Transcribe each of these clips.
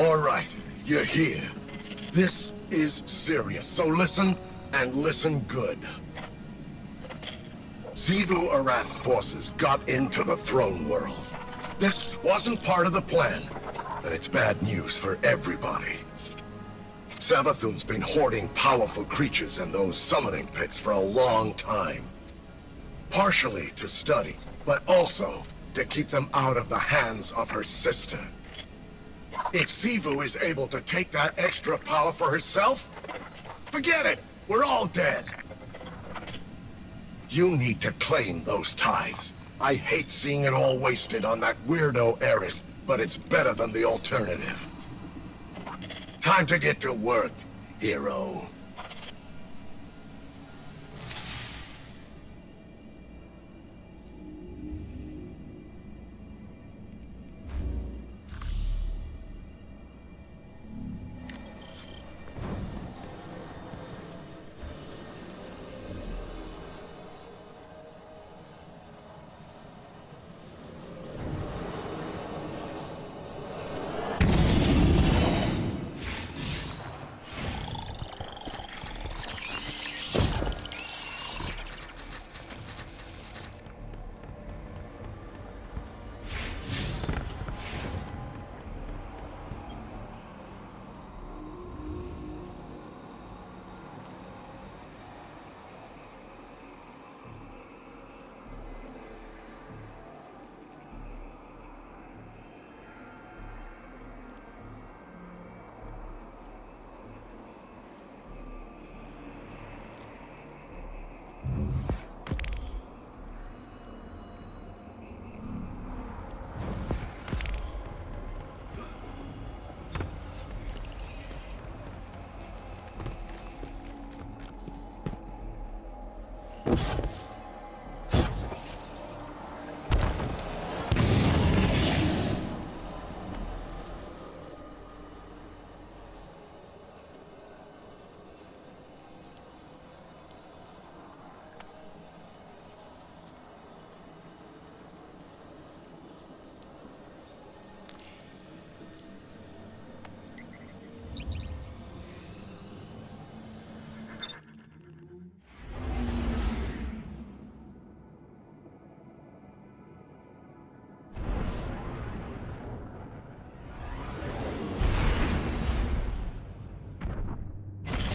All right, you're here. This is serious, so listen, and listen good. Xivu Arath's forces got into the throne world. This wasn't part of the plan, but it's bad news for everybody. Savathun's been hoarding powerful creatures in those summoning pits for a long time. Partially to study, but also to keep them out of the hands of her sister. If Xivu is able to take that extra power for herself, forget it! We're all dead! You need to claim those tithes. I hate seeing it all wasted on that weirdo Eris, but it's better than the alternative. Time to get to work, hero.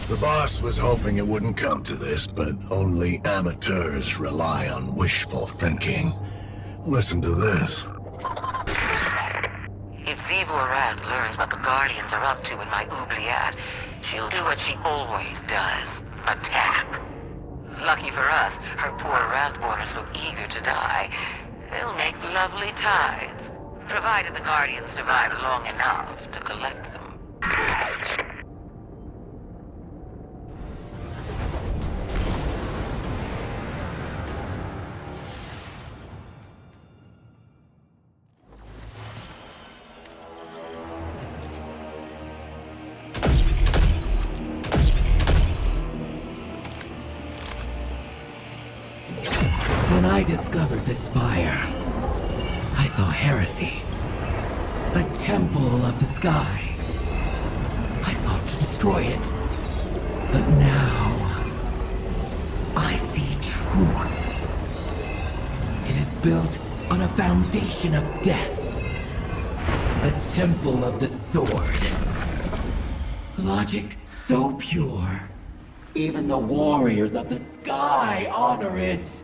The boss was hoping it wouldn't come to this, but only amateurs rely on wishful thinking. Listen to this. If Xivu Arath learns what the Guardians are up to in my oubliette, she'll do what she always does. Attack. Lucky for us, her poor Wrathborn are so eager to die. They'll make lovely tithes, provided the Guardians survive long enough to collect them. When I discovered this spire, I saw heresy. A temple of the sky. I sought to destroy it. But now, I see truth. It is built on a foundation of death. A temple of the sword. Logic so pure, even the warriors of the sky honor it.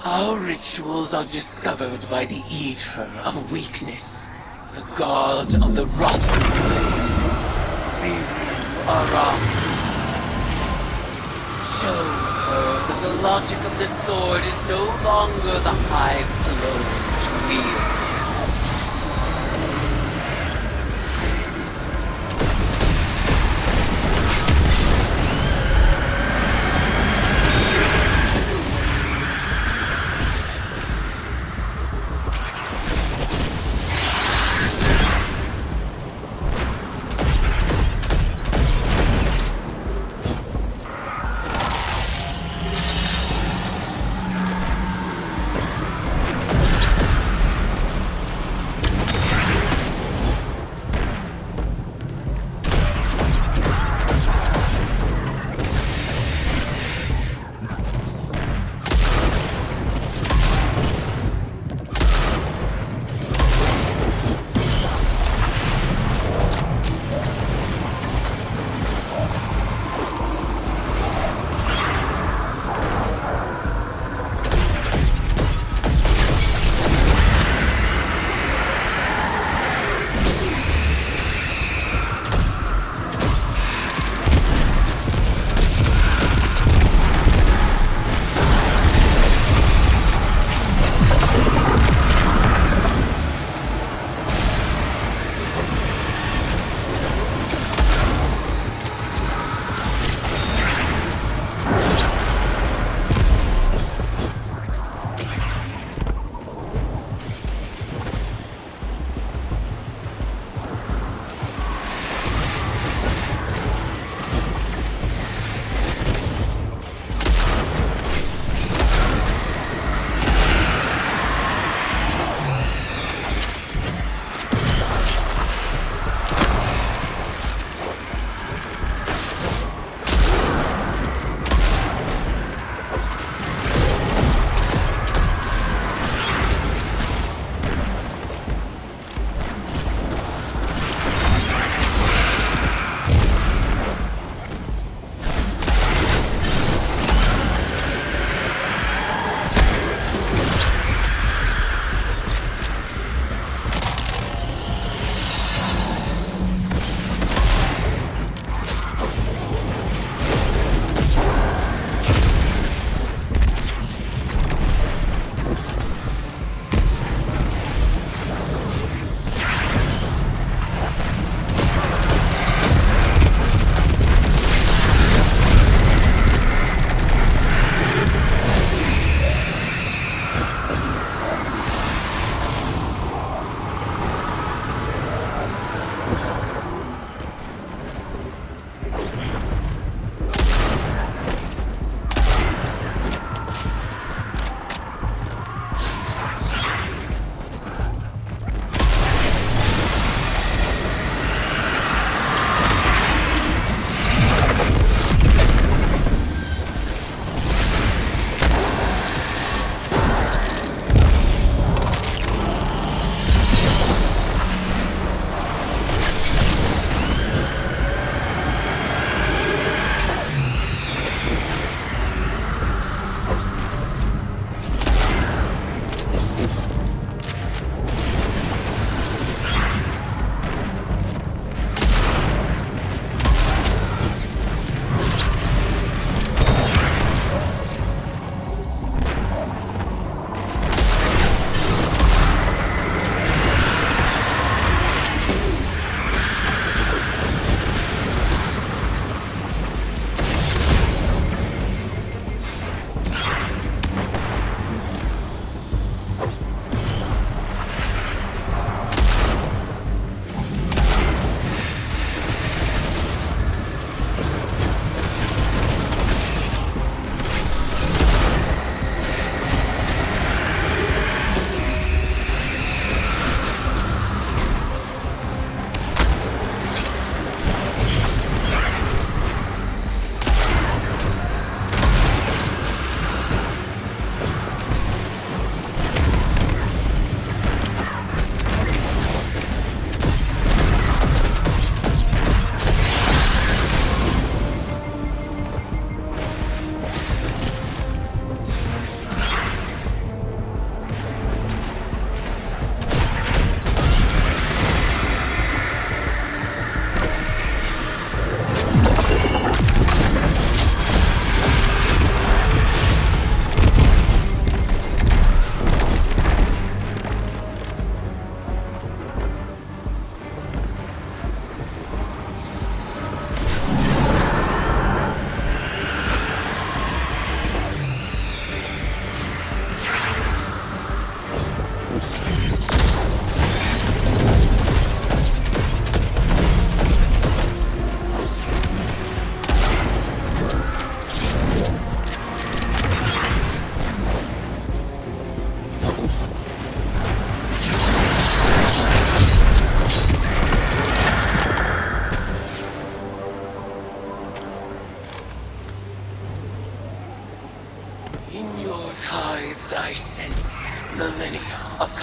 Our rituals are discovered by the Eater of Weakness, the god of the rotting slave, Zivu Arati. Show her that the logic of the sword is no longer the hive's alone to wield.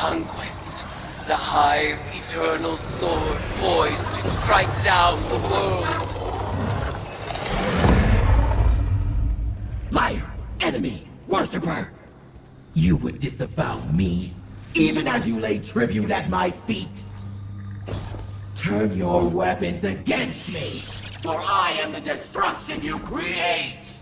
conquest. The Hive's eternal sword poised to strike down the world. Liar, enemy, worshipper! You would disavow me, even as you lay tribute at my feet. Turn your weapons against me, for I am the destruction you create!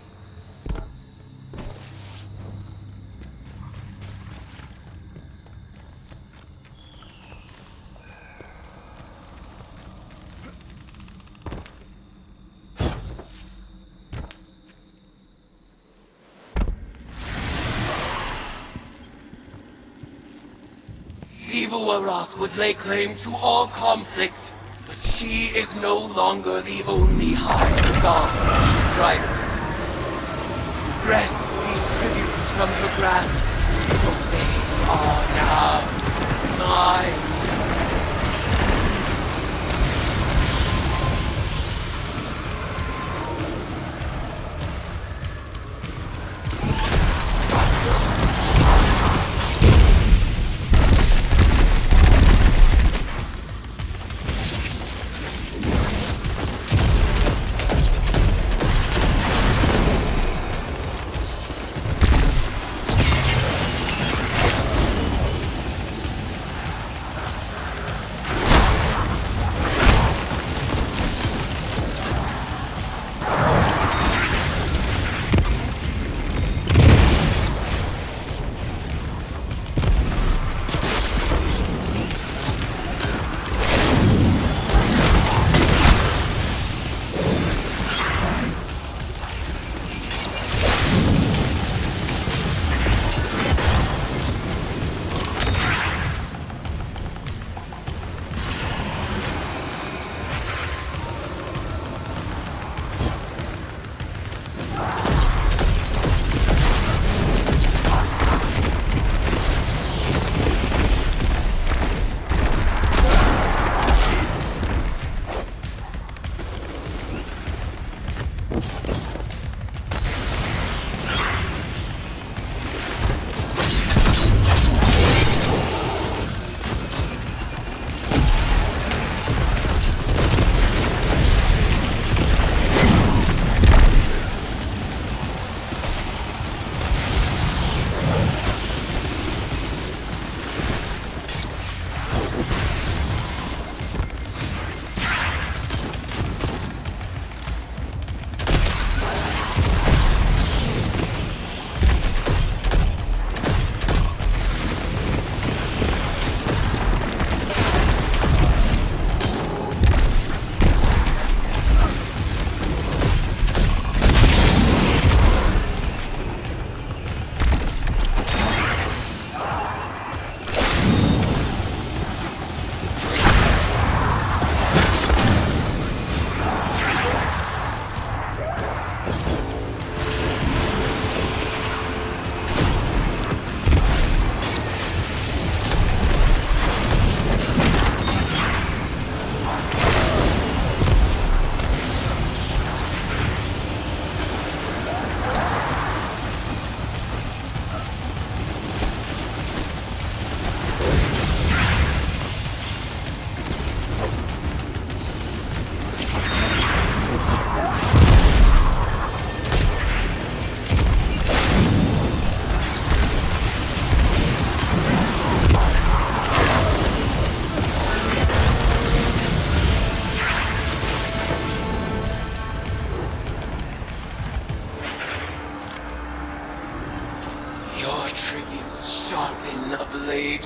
Sivu Arak would lay claim to all conflict, but she is no longer the only high god strider. Wrest these tributes from her grasp, for they are now mine.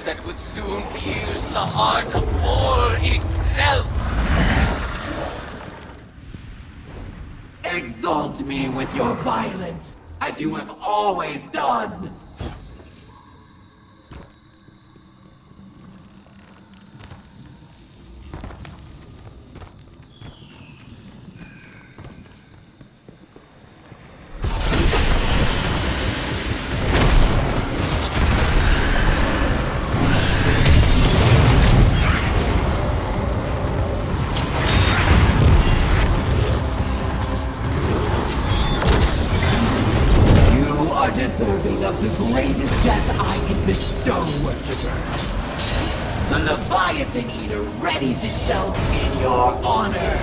That would soon pierce the heart of war itself! Exalt me with your violence, as you have always done! Deserving of the greatest death I can bestow, worshipper. Leviathan Eater readies itself in your honor!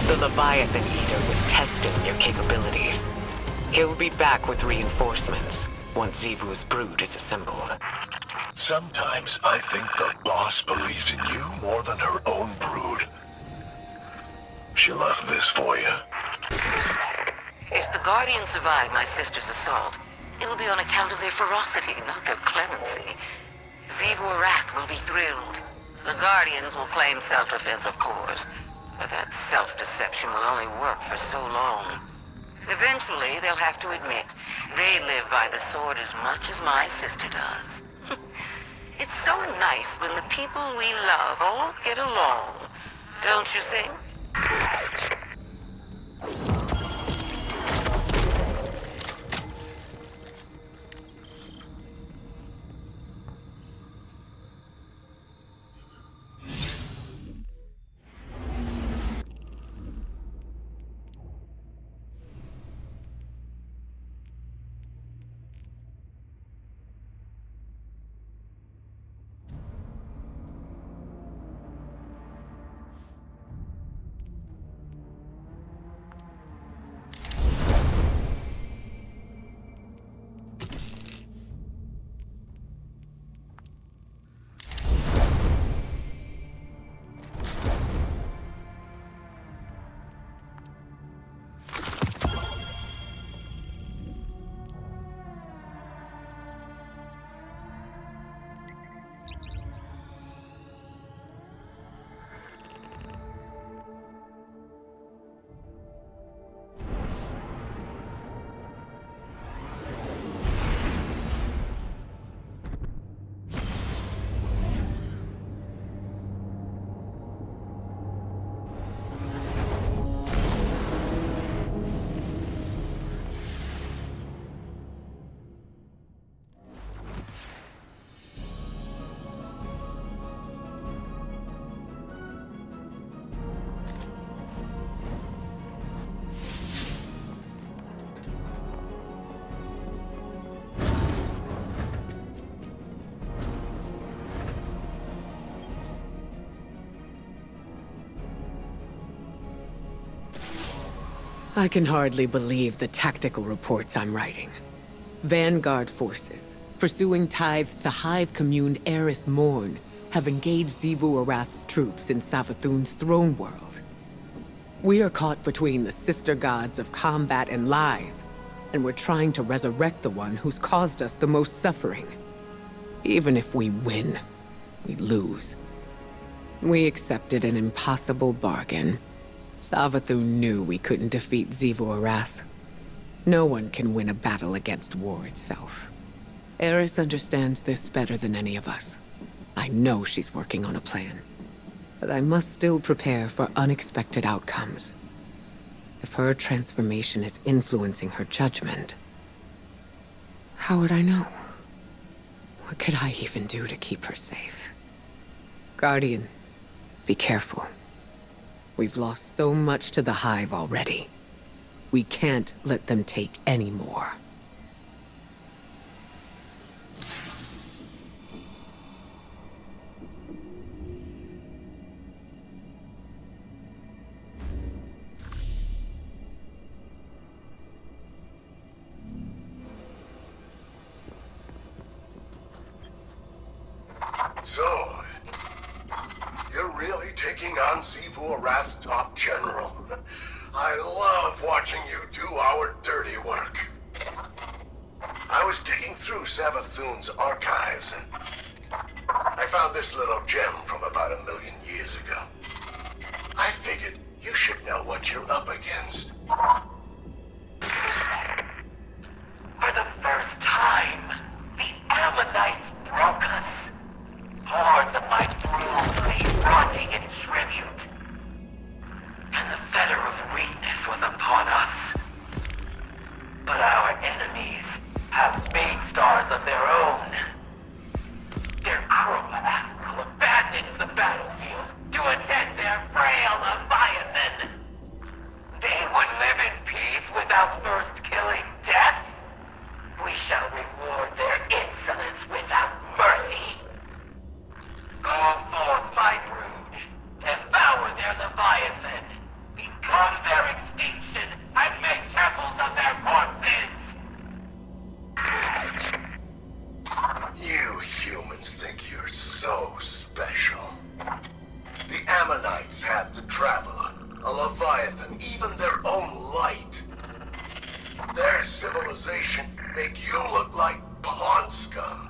The Leviathan Eater was testing your capabilities. He'll be back with reinforcements once Xivu's brood is assembled. Sometimes I think the boss believes in you more than her own brood. She left this for you. If the Guardians survive my sister's assault, it'll be on account of their ferocity, not their clemency. Xivu Arath will be thrilled. The Guardians will claim self-defense, of course, but that self-deception will only work for so long. Eventually, they'll have to admit they live by the sword as much as my sister does. It's so nice when the people we love all get along, don't you think? I can hardly believe the tactical reports I'm writing. Vanguard forces, pursuing tithes to Hive Commune Eris Morn, have engaged Xivu Arath's troops in Savathun's throne world. We are caught between the sister gods of combat and lies, and we're trying to resurrect the one who's caused us the most suffering. Even if we win, we lose. We accepted an impossible bargain. Savathun knew we couldn't defeat Xivu Arath. No one can win a battle against war itself. Eris understands this better than any of us. I know she's working on a plan. But I must still prepare for unexpected outcomes. If her transformation is influencing her judgment, how would I know? What could I even do to keep her safe? Guardian, be careful. We've lost so much to the Hive already. We can't let them take any more. So, you're really taking on Xivu Arath's top general? I love watching you do our dirty work. I was digging through Savathun's archives and I found this little gem from about 1 million years ago. I figured you should know what you're up against. For the first time, the Ammonites broke us. Hordes of my brood lay rotting in tribute. And the fetter of weakness was upon us. But our enemies have spade stars of their own. Their Chroma Admiral abandons the battlefield to attend their frail Leviathan. They would live in peace without first killing death. We shall reward their insolence without mercy. Go forth, my brood. Devour their Leviathan. Become their extinction and make temples of their corpses. You humans think you're so special. The Ammonites had the Traveler, a Leviathan, even their own light. Their civilization made you look like pawn scum.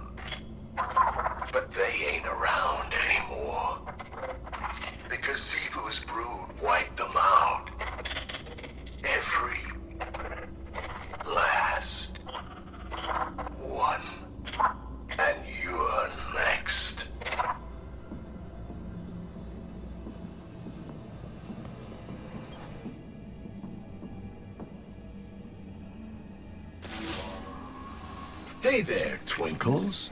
But they ain't around anymore. Because Xivu's brood wiped them out. Every last one. And you're next. Hey there, Twinkles.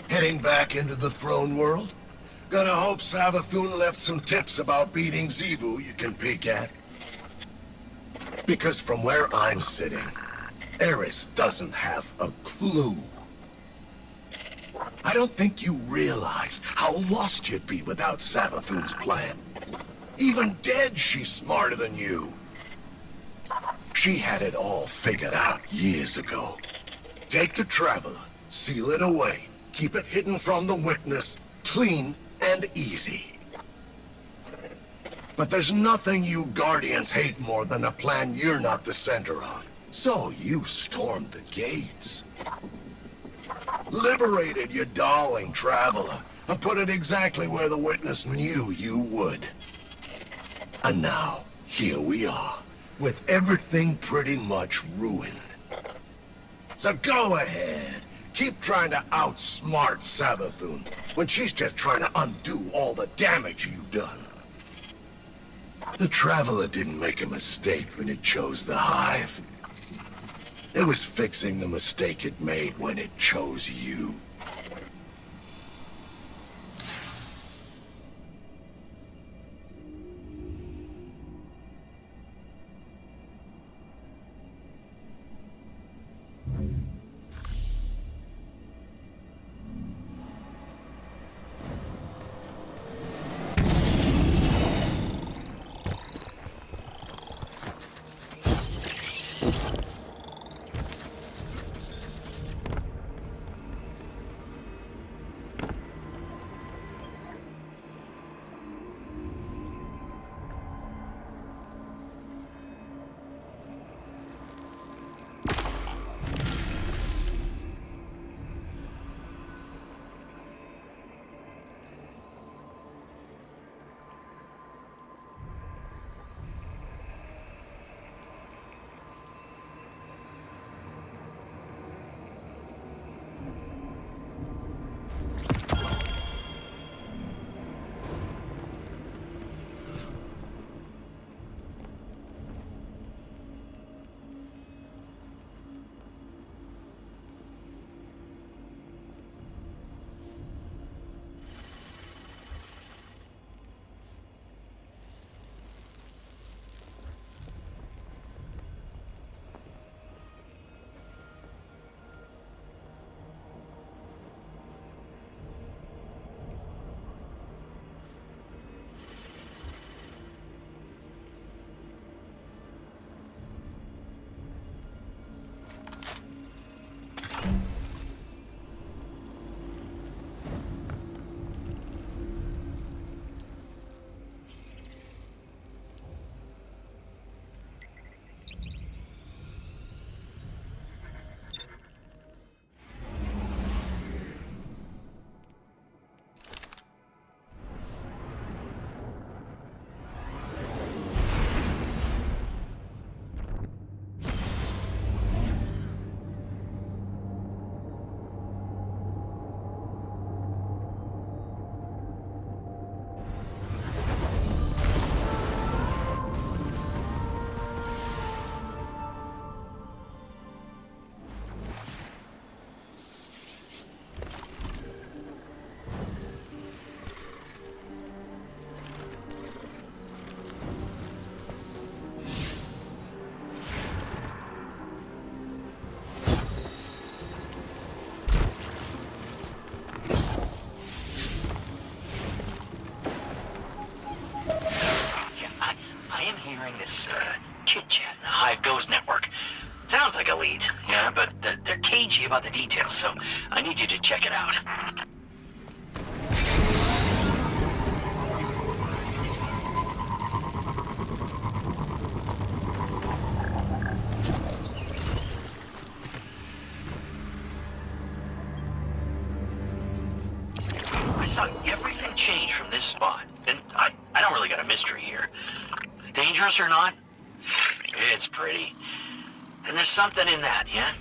Heading back into the throne world? Gonna hope Savathun left some tips about beating Xivu you can peek at. Because from where I'm sitting, Eris doesn't have a clue. I don't think you realize how lost you'd be without Savathun's plan. Even dead, she's smarter than you. She had it all figured out years ago. Take the Traveler, seal it away, keep it hidden from the Witness, clean and easy. But there's nothing you Guardians hate more than a plan you're not the center of. So you stormed the gates. Liberated your darling Traveler, and put it exactly where the Witness knew you would. And now, here we are, with everything pretty much ruined. So go ahead. Keep trying to outsmart Savathun, when she's just trying to undo all the damage you've done. The Traveler didn't make a mistake when it chose the Hive. It was fixing the mistake it made when it chose you. hearing this chit-chat in the Hive Ghost Network. Sounds like a lead, yeah, but they're cagey about the details, so I need you to check it out. I saw everything change from this spot, and I don't really got a mystery here. Dangerous or not? It's pretty. And there's something in that, yeah?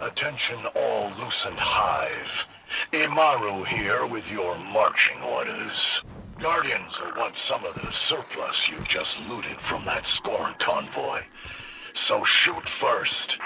Attention all Lucent Hive. Imaru here with your marching orders. Guardians will want some of the surplus you just looted from that Scorn convoy. So shoot first.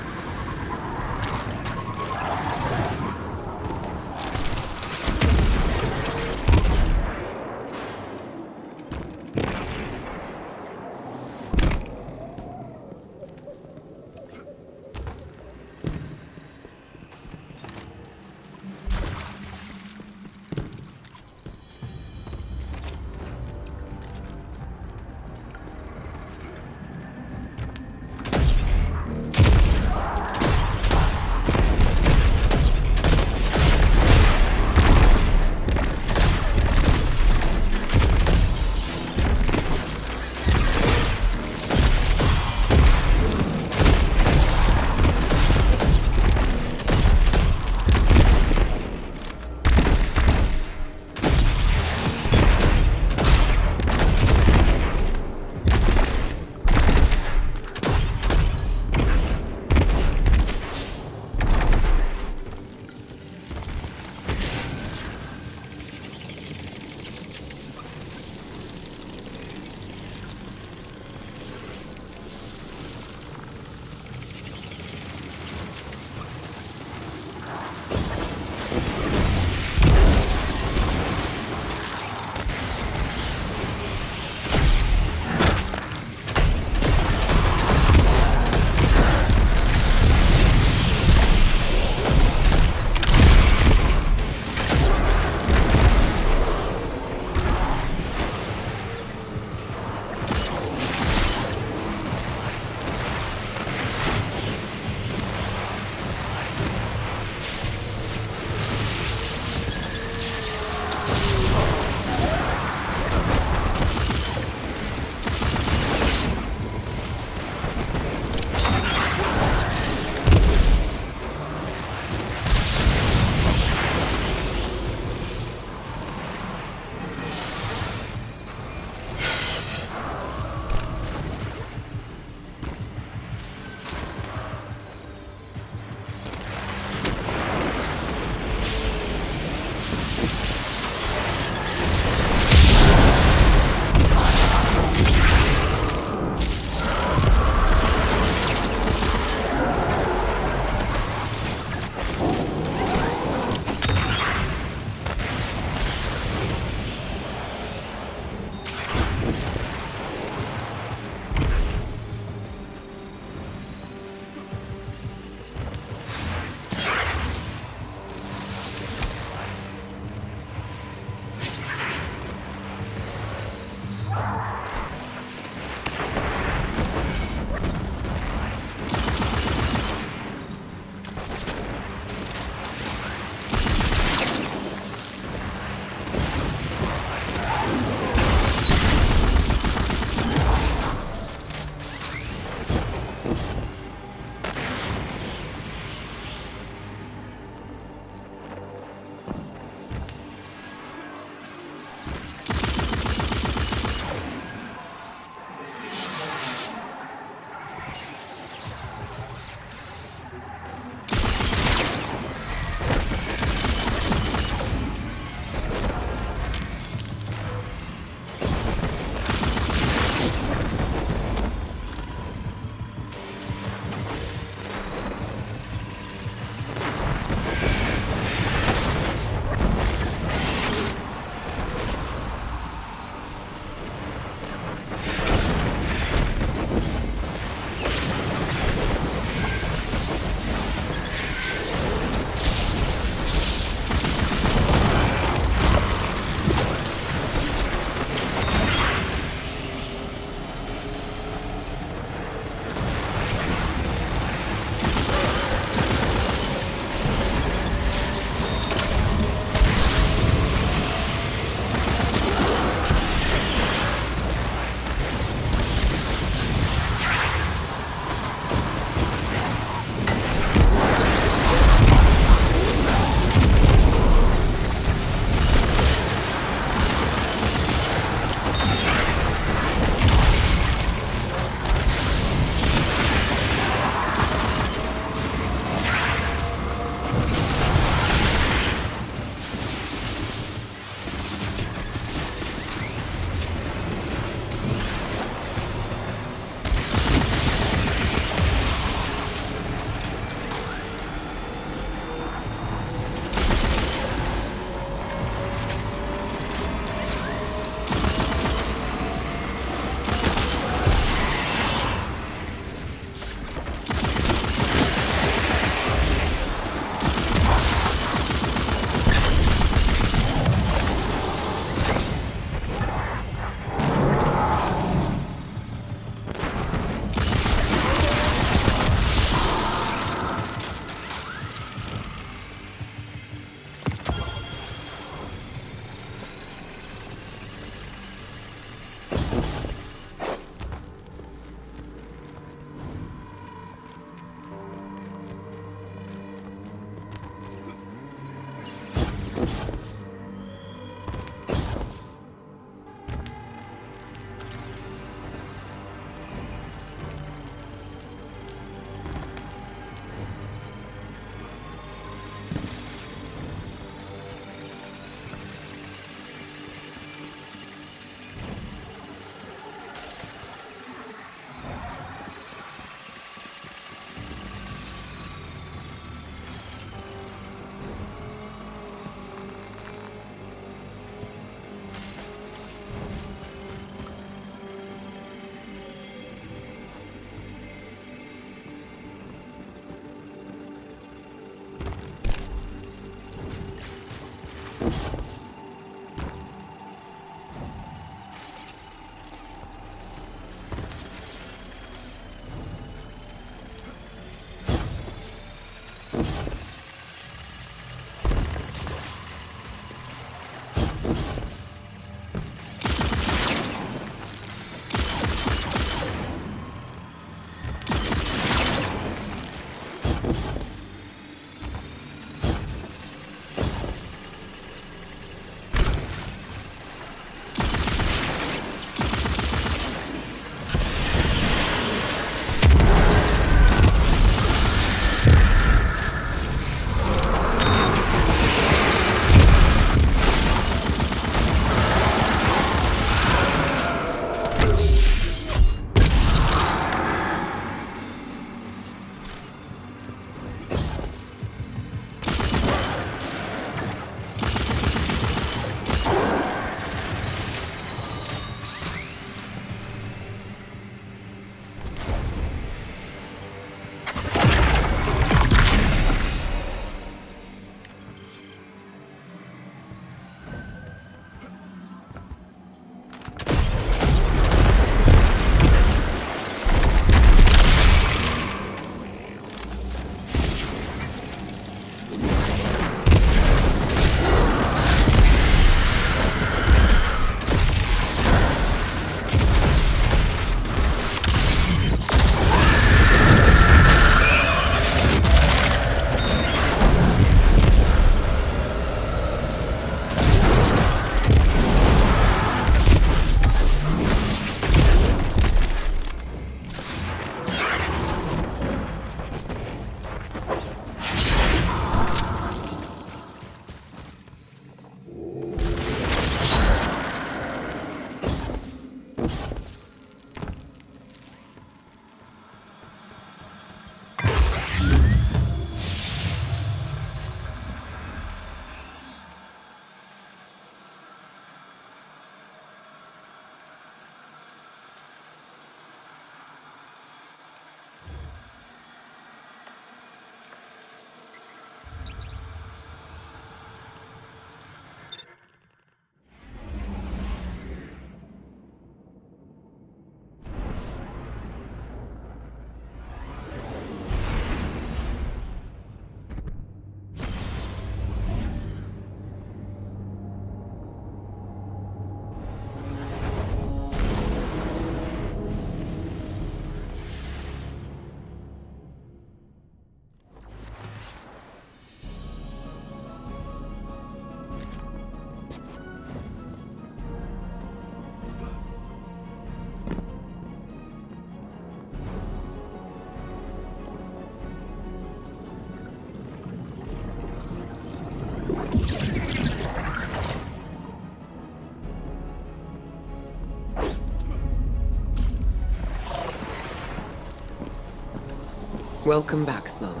Welcome back, Sloan.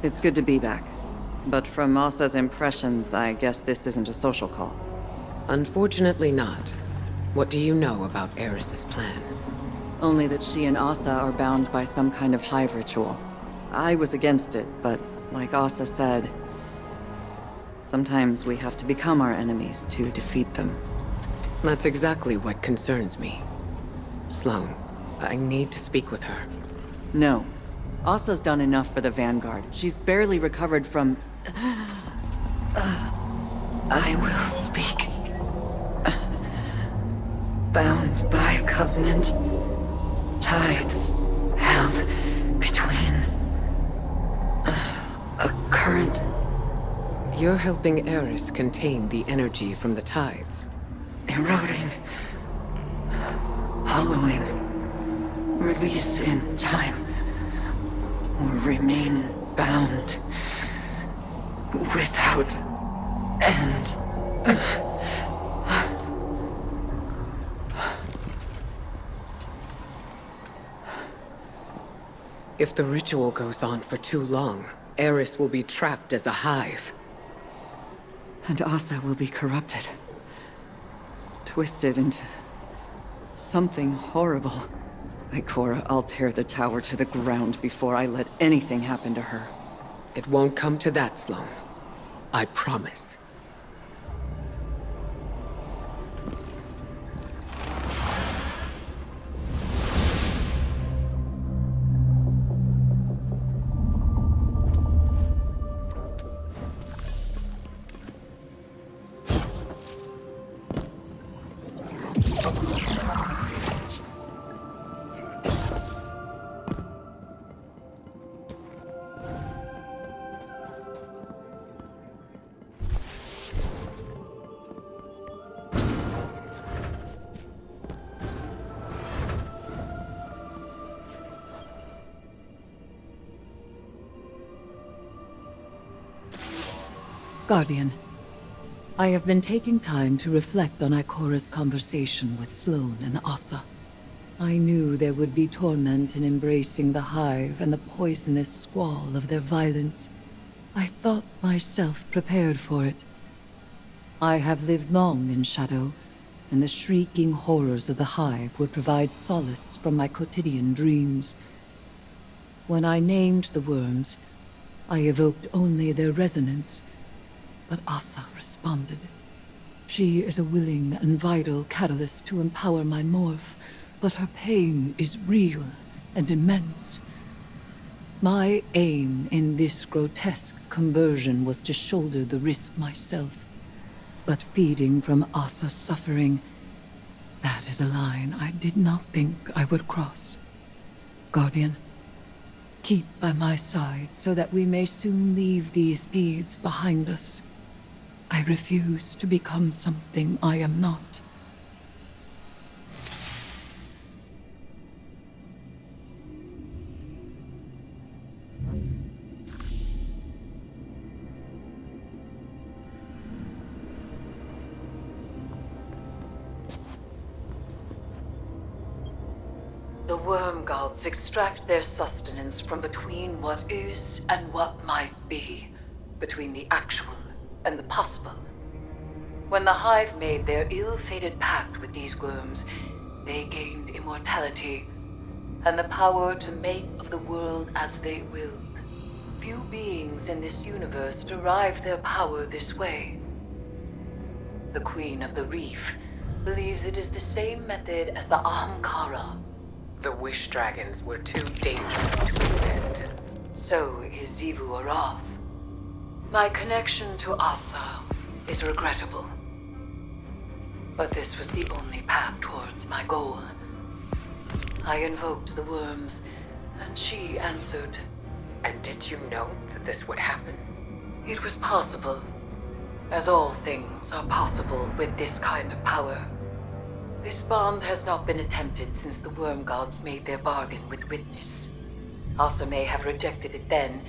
It's good to be back. But from Asa's impressions, I guess this isn't a social call. Unfortunately not. What do you know about Eris's plan? Only that she and Asa are bound by some kind of hive ritual. I was against it, but like Asa said, sometimes we have to become our enemies to defeat them. That's exactly what concerns me. Sloan, I need to speak with her. No. Asa's done enough for the Vanguard. She's barely recovered from... I will speak. Bound by covenant, tithes held between a current. You're helping Eris contain the energy from the tithes. Eroding, hollowing, release in time, or remain bound without end. If the ritual goes on for too long, Eris will be trapped as a hive. And Asa will be corrupted. Twisted into... something horrible. Ikora, I'll tear the tower to the ground before I let anything happen to her. It won't come to that, Sloan. I promise. Guardian, I have been taking time to reflect on Ikora's conversation with Sloan and Asa. I knew there would be torment in embracing the Hive and the poisonous squall of their violence. I thought myself prepared for it. I have lived long in shadow, and the shrieking horrors of the Hive would provide solace from my quotidian dreams. When I named the worms, I evoked only their resonance. But Asa responded. She is a willing and vital catalyst to empower my morph, but her pain is real and immense. My aim in this grotesque conversion was to shoulder the risk myself. But feeding from Asa's suffering, that is a line I did not think I would cross. Guardian, keep by my side so that we may soon leave these deeds behind us. I refuse to become something I am not. The worm gods extract their sustenance from between what is and what might be, between the actual and the possible. When the Hive made their ill-fated pact with these worms, they gained immortality and the power to make of the world as they willed. Few beings in this universe derive their power this way. The Queen of the Reef believes it is the same method as the Ahamkara. The Wish Dragons were too dangerous to exist. So is Xivu Arath. My connection to Asa is regrettable. But this was the only path towards my goal. I invoked the worms, and she answered. And did you know that this would happen? It was possible, as all things are possible with this kind of power. This bond has not been attempted since the worm gods made their bargain with Witness. Asa may have rejected it then,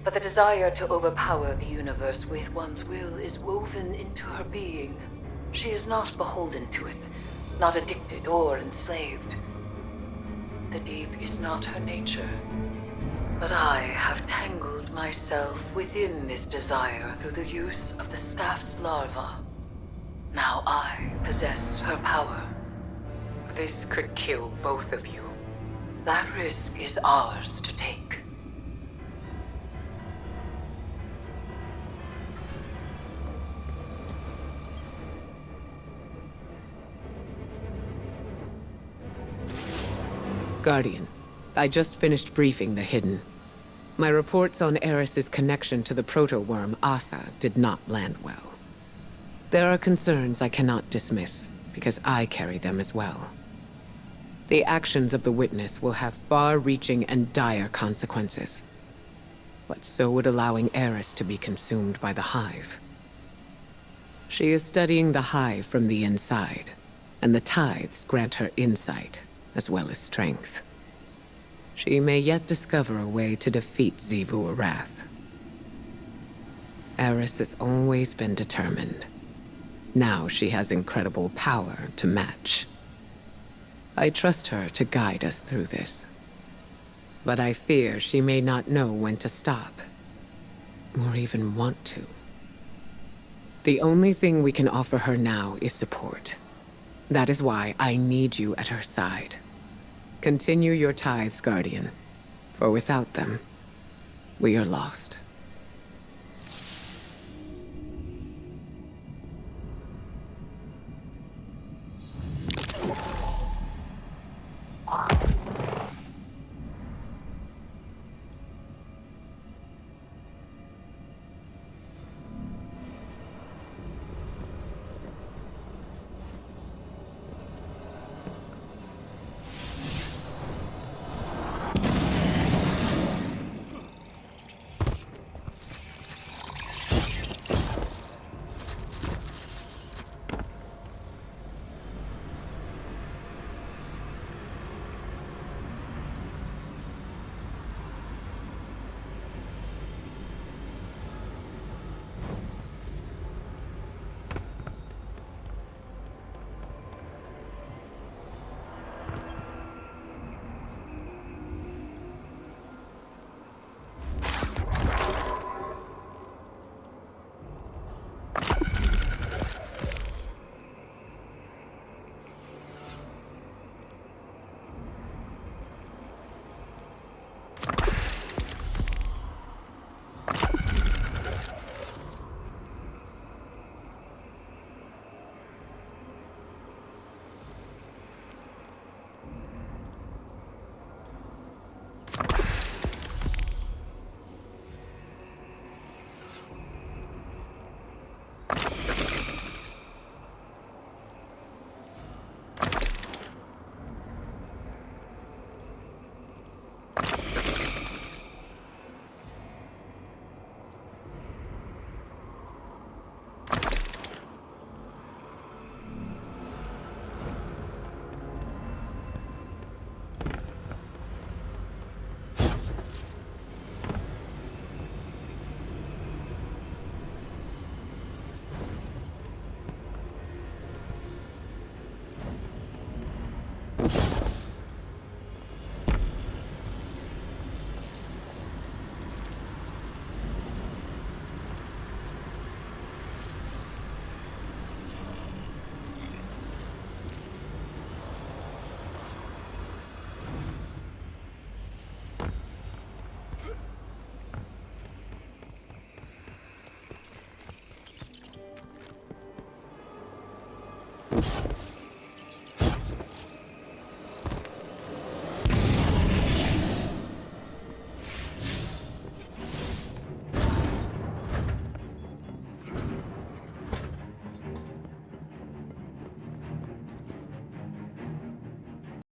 but the desire to overpower the universe with one's will is woven into her being. She is not beholden to it, not addicted or enslaved. The deep is not her nature, But I have tangled myself within this desire through the use of the staff's larva. Now I possess her power. This could kill both of you. That risk is ours to take. Guardian, I just finished briefing the Hidden. My reports on Eris's connection to the proto-worm Asa did not land well. There are concerns I cannot dismiss, because I carry them as well. The actions of the Witness will have far-reaching and dire consequences. But so would allowing Eris to be consumed by the Hive. She is studying the Hive from the inside, and the tithes grant her insight, as well as strength. She may yet discover a way to defeat Xivu Arath. Eris has always been determined. Now she has incredible power to match. I trust her to guide us through this. But I fear she may not know when to stop, or even want to. The only thing we can offer her now is support. That is why I need you at her side. Continue your tithes, Guardian, for without them, we are lost.